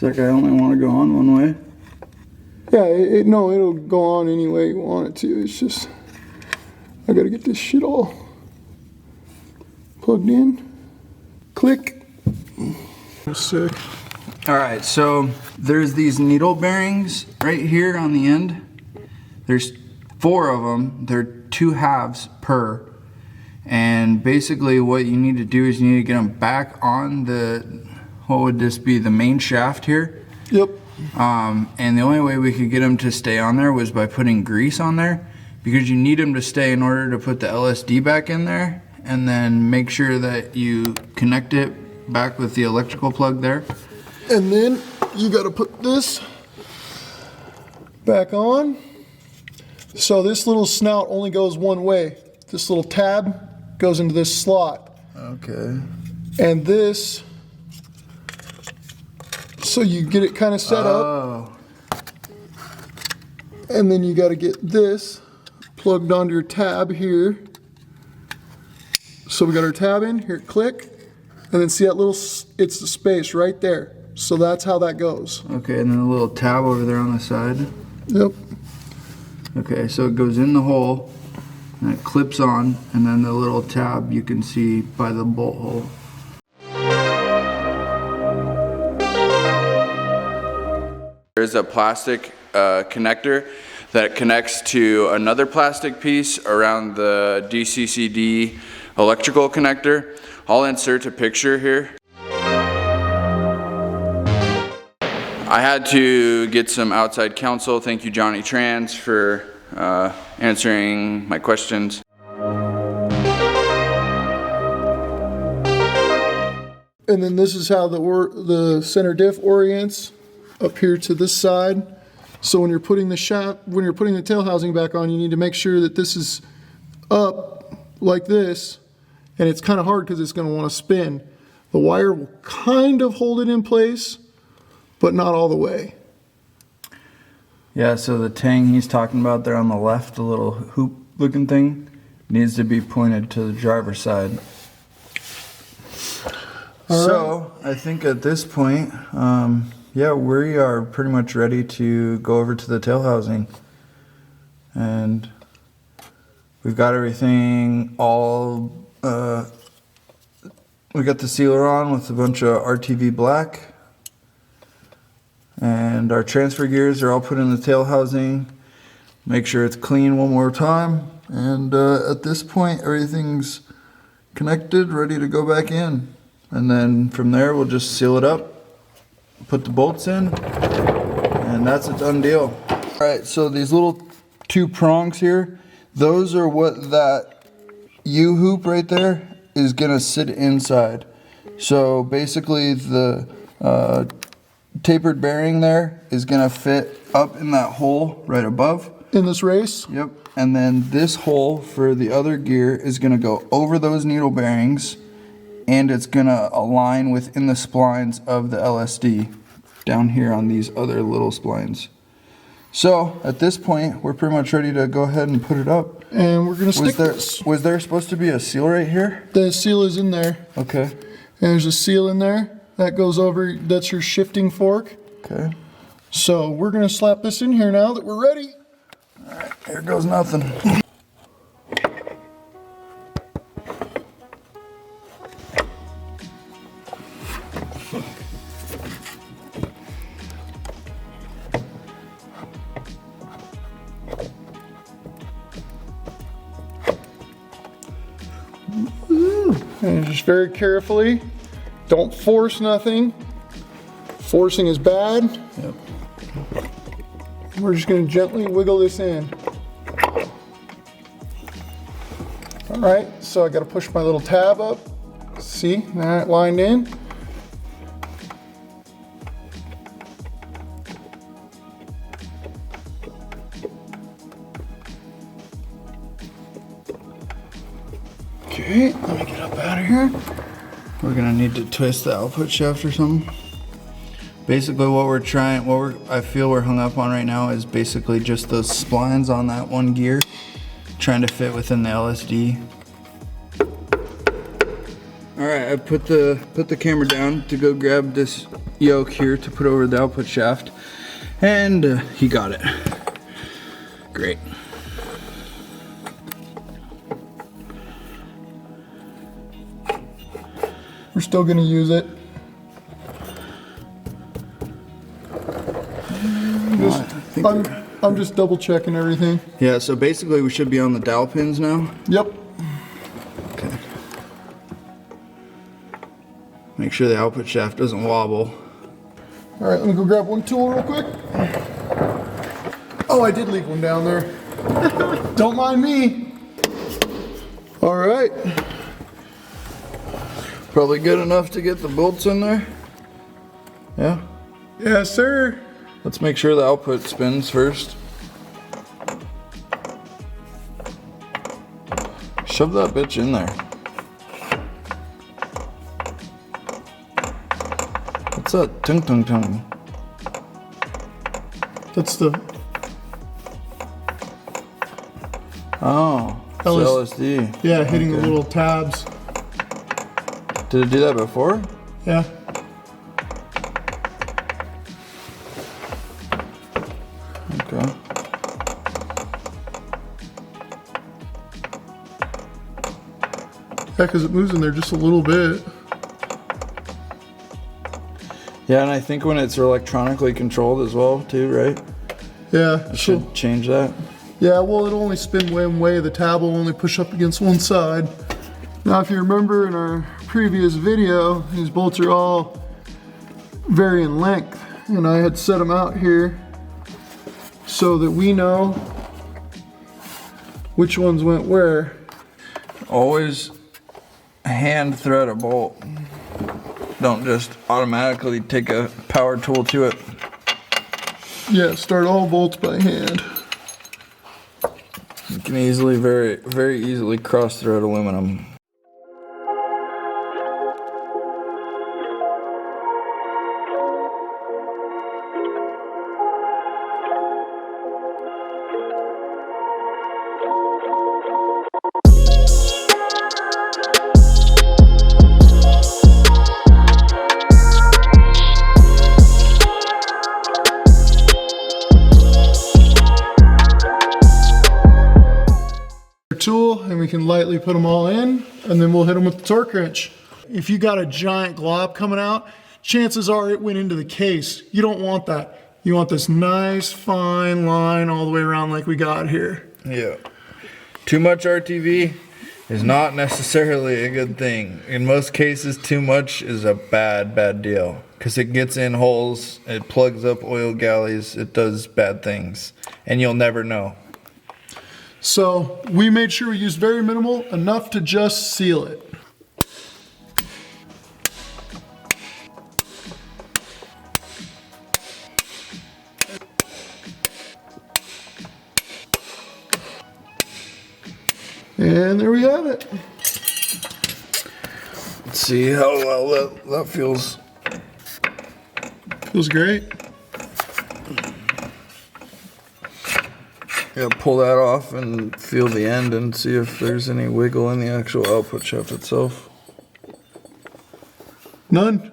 that guy only want to go on one way? Yeah, no, it'll go on any way you want it to. It's just, I gotta get this shit all plugged in. Click. Sick. All right, so there's these needle bearings right here on the end. There's 4 of them. They're 2 halves per. And basically what you need to do is you need to get them back on the, what would this be, the main shaft here? Yep. And the only way we could get them to stay on there was by putting grease on there, because you need them to stay in order to put the LSD back in there, and then make sure that you connect it back with the electrical plug there. And then you got to put this back on. So this little snout only goes one way. This little tab goes into this slot. Okay. And this, so you get it kind of set up. And then you got to get this plugged onto your tab here. So we got our tab in, here, click. And then see that little, it's the space right there. So that's how that goes. Okay, and then a little tab over there on the side. Yep. Okay, so it goes in the hole, and it clips on, and then the little tab you can see by the bolt hole. There's a plastic connector that connects to another plastic piece around the DCCD electrical connector. I'll insert a picture here. I had to get some outside counsel. Thank you, Johnny Trans, for answering my questions. And then this is how the center diff orients up here to this side. So when you're putting the tail housing back on, you need to make sure that this is up like this. And it's kind of hard because it's going to want to spin. The wire will kind of hold it in place, but not all the way. Yeah, so the tang he's talking about there on the left, the little hoop looking thing, needs to be pointed to the driver's side. So I think at this point, yeah, we are pretty much ready to go over to the tail housing. And we've got everything all, we got the sealer on with a bunch of RTV black. And our transfer gears are all put in the tail housing. Make sure it's clean one more time. And at this point, everything's connected, ready to go back in. And then from there, we'll just seal it up, put the bolts in, and that's a done deal. All right, so these little 2 prongs here, those are what that U-hoop right there is gonna sit inside. So basically the tapered bearing there is gonna fit up in that hole right above. In this race? Yep. And then this hole for the other gear is gonna go over those needle bearings, and it's gonna align within the splines of the LSD down here on these other little splines. So at this point, we're pretty much ready to go ahead and put it up. And we're gonna stick this. Was there supposed to be a seal right here? The seal is in there. Okay. And there's a seal in there. That goes over, that's your shifting fork. Okay. So we're gonna slap this in here now that we're ready. All right, here goes nothing. And just very carefully, don't force nothing. Forcing is bad. Yep. We're just gonna gently wiggle this in. All right, so I gotta push my little tab up. See, now it lined in. Okay, let me get up out of here. We're gonna need to twist the output shaft or something. Basically I feel we're hung up on right now is basically just those splines on that one gear, trying to fit within the LSD. All right, I put the camera down to go grab this yoke here to put over the output shaft, and he got it. Great. We're still gonna use it. I'm just double checking everything. Yeah, so basically we should be on the dowel pins now. Yep. Okay. Make sure the output shaft doesn't wobble. All right, let me go grab one tool real quick. Oh, I did leave one down there. Don't mind me. All right. Probably good enough to get the bolts in there. Yeah. Yes, sir. Let's make sure the output spins first. Shove that bitch in there. What's that? Tung tung tung. That's the Oh, it's LSD. Yeah, hitting the little tabs. Did it do that before? Yeah. Okay. Yeah, because it moves in there just a little bit. Yeah, and I think when it's electronically controlled as well, too, right? Yeah. I should change that. Yeah, well, it'll only spin one way. The tab will only push up against one side. Now, if you remember in our previous video, these bolts are all vary in length, and I had set them out here so that we know which ones went where. Always hand thread a bolt. Don't just automatically take a power tool to it. Yeah, start all bolts by hand. You can easily, very easily cross thread aluminum. Tool, and we can lightly put them all in, and then we'll hit them with the torque wrench. If you got a giant glob coming out, chances are it went into the case. You don't want that. You want this nice fine line all the way around like we got here. Yeah. Too much RTV is not necessarily a good thing. In most cases, too much is a bad deal. Because it gets in holes, it plugs up oil galleys, it does bad things. And you'll never know. So we made sure we used very minimal, enough to just seal it. And there we have it. Let's see how well that feels. Feels great. Yeah, pull that off and feel the end and see if there's any wiggle in the actual output shaft itself. None.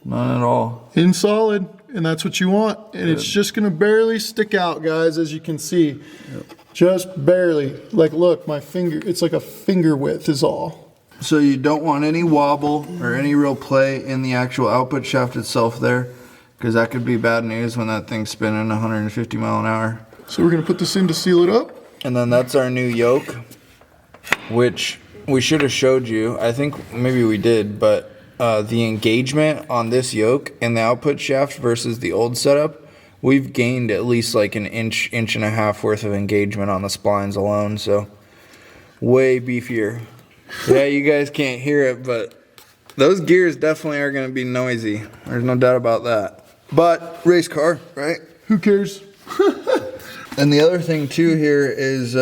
None at all. In solid, and that's what you want. And it's just gonna barely stick out, guys, as you can see. Yep. Just barely. Like, look, my finger, it's like a finger width is all. So you don't want any wobble or any real play in the actual output shaft itself there, because that could be bad news when that thing's spinning 150 mile an hour. So we're gonna put this in to seal it up. And then that's our new yoke, which we should have showed you. I think maybe we did, but the engagement on this yoke in the output shaft versus the old setup, we've gained at least like an inch and a half worth of engagement on the splines alone. So way beefier. Yeah, you guys can't hear it, but those gears definitely are going to be noisy. There's no doubt about that. But race car, right? Who cares? And the other thing too here is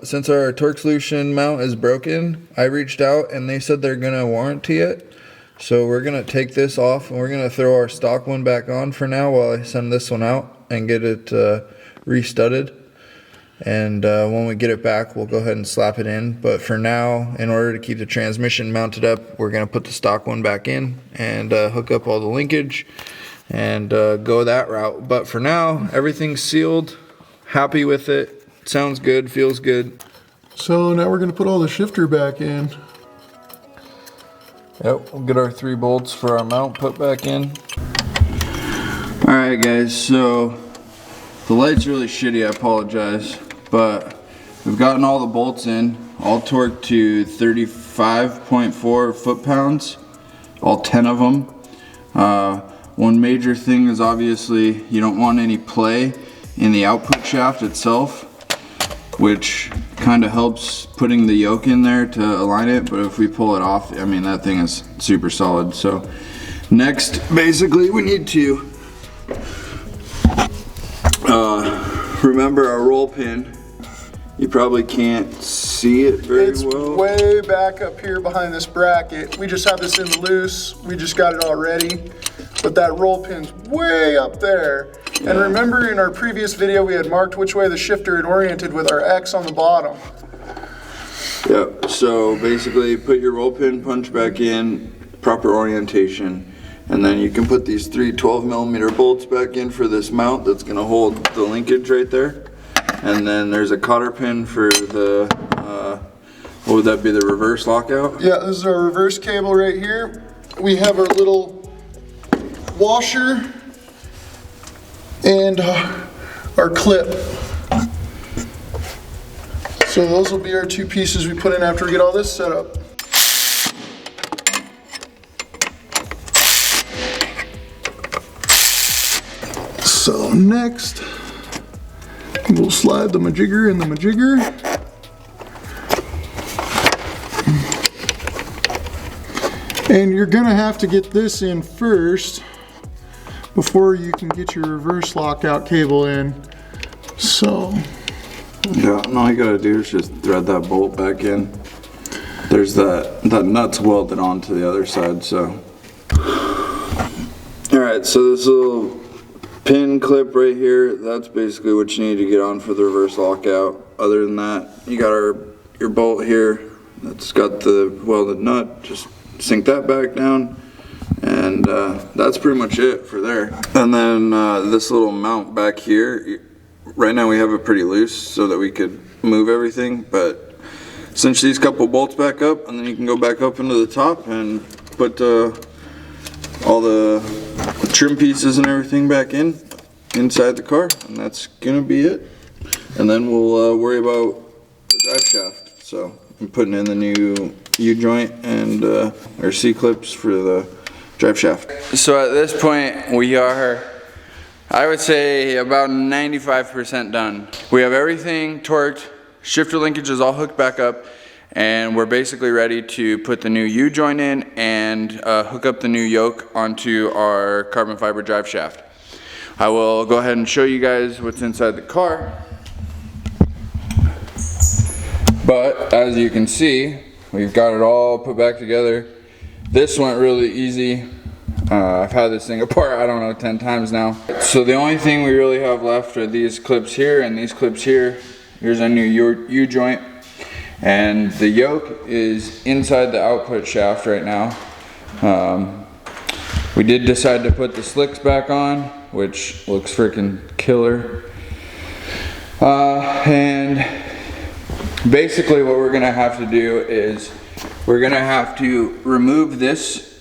since our torque solution mount is broken, I reached out and they said they're going to warranty it. So we're going to take this off and we're going to throw our stock one back on for now while I send this one out and get it restudded. And when we get it back, we'll go ahead and slap it in. But for now, in order to keep the transmission mounted up, we're gonna put the stock one back in and hook up all the linkage and go that route. But for now, everything's sealed, happy with it, sounds good, feels good. So now we're gonna put all the shifter back in. Yep, we'll get our 3 bolts for our mount put back in. All right guys, so the light's really shitty, I apologize, but we've gotten all the bolts in, all torqued to 35.4 foot-pounds, all 10 of them. One major thing is obviously you don't want any play in the output shaft itself, which kind of helps putting the yoke in there to align it, but if we pull it off, I mean, that thing is super solid. So next, basically, we need to remember our roll pin. You probably can't see it very well. It's way back up here behind this bracket. We just have this in loose. We just got it all ready. But that roll pin's way up there. Yeah. And remember in our previous video, we had marked which way the shifter had oriented with our X on the bottom. Yep, so basically put your roll pin punch back in, proper orientation, and then you can put these 3 12mm bolts back in for this mount that's gonna hold the linkage right there. And then there's a cotter pin for the, what would that be, the reverse lockout? Yeah, this is our reverse cable right here. We have our little washer and our clip. So those will be our 2 pieces we put in after we get all this set up. So next, we'll slide the majigger in the majigger. And you're gonna have to get this in first before you can get your reverse lockout cable in. So. Yeah, and all you gotta do is just thread that bolt back in. There's that nut's welded onto the other side, so. All right, so this little pin clip right here, that's basically what you need to get on for the reverse lockout. Other than that, you got your bolt here that's got the welded nut. Just sink that back down, and that's pretty much it for there. And then this little mount back here, right now we have it pretty loose so that we could move everything, but cinch these couple bolts back up, and then you can go back up into the top and put all the trim pieces and everything back inside the car, and that's gonna be it. And then we'll worry about the drive shaft. So I'm putting in the new U-joint and our C-clips for the drive shaft. So at this point we are, I would say, about 95% done. We have everything torqued, shifter linkage is all hooked back up, and we're basically ready to put the new U-joint in and hook up the new yoke onto our carbon fiber drive shaft. I will go ahead and show you guys what's inside the car. But as you can see, we've got it all put back together. This went really easy. I've had this thing apart, I don't know, 10 times now. So the only thing we really have left are these clips here and these clips here. Here's our new U-joint. And the yoke is inside the output shaft right now. We did decide to put the slicks back on, which looks freaking killer. And basically what we're gonna have to do is we're gonna have to remove this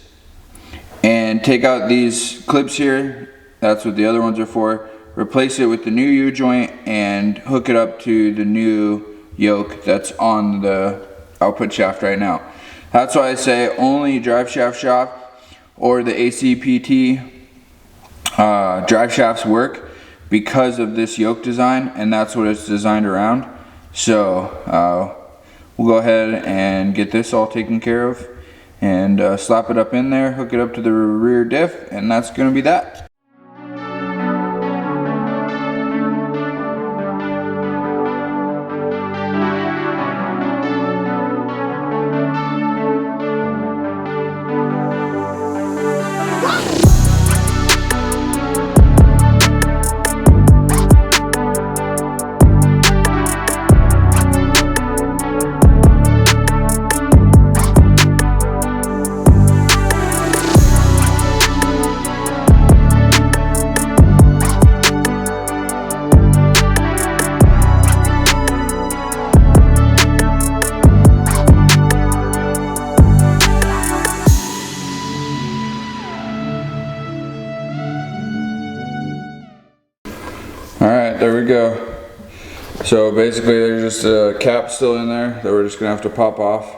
and take out these clips here. That's what the other ones are for. Replace it with the new U-joint and hook it up to the new yoke that's on the output shaft right now. That's why I say only Driveshaft shop or the ACPT drive shafts work, because of this yoke design, and that's what it's designed around. So we'll go ahead and get this all taken care of and slap it up in there, hook it up to the rear diff, and that's gonna be that. we go. So basically there's just a cap still in there that we're just gonna have to pop off.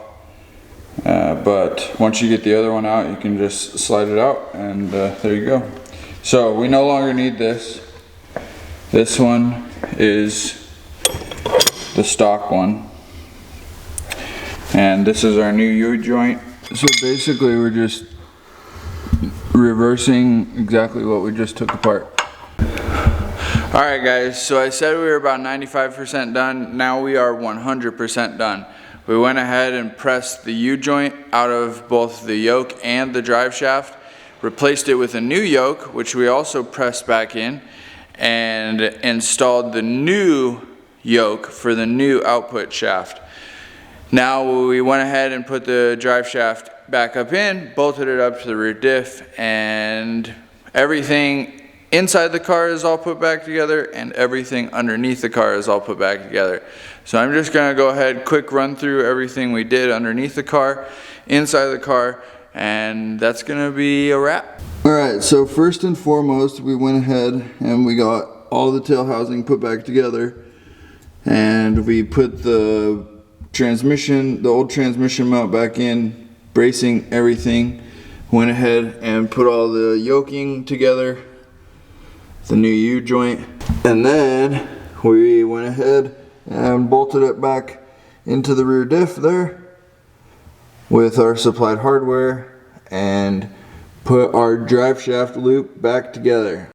But once you get the other one out, you can just slide it out, and there you go. So we no longer need this. This one is the stock one. And this is our new U-joint. So basically we're just reversing exactly what we just took apart. Alright guys, so I said we were about 95% done. Now we are 100% done. We went ahead and pressed the U-joint out of both the yoke and the drive shaft, replaced it with a new yoke, which we also pressed back in, and installed the new yoke for the new output shaft. Now we went ahead and put the drive shaft back up in, bolted it up to the rear diff, and everything inside the car is all put back together, and everything underneath the car is all put back together. So I'm just gonna go ahead, quick run through everything we did underneath the car, inside the car, and that's gonna be a wrap. Alright, so first and foremost, we went ahead and we got all the tail housing put back together, and we put the transmission, the old transmission mount back in, bracing everything. Went ahead and put all the yoking together, the new U-joint, and then we went ahead and bolted it back into the rear diff there with our supplied hardware and put our drive shaft loop back together.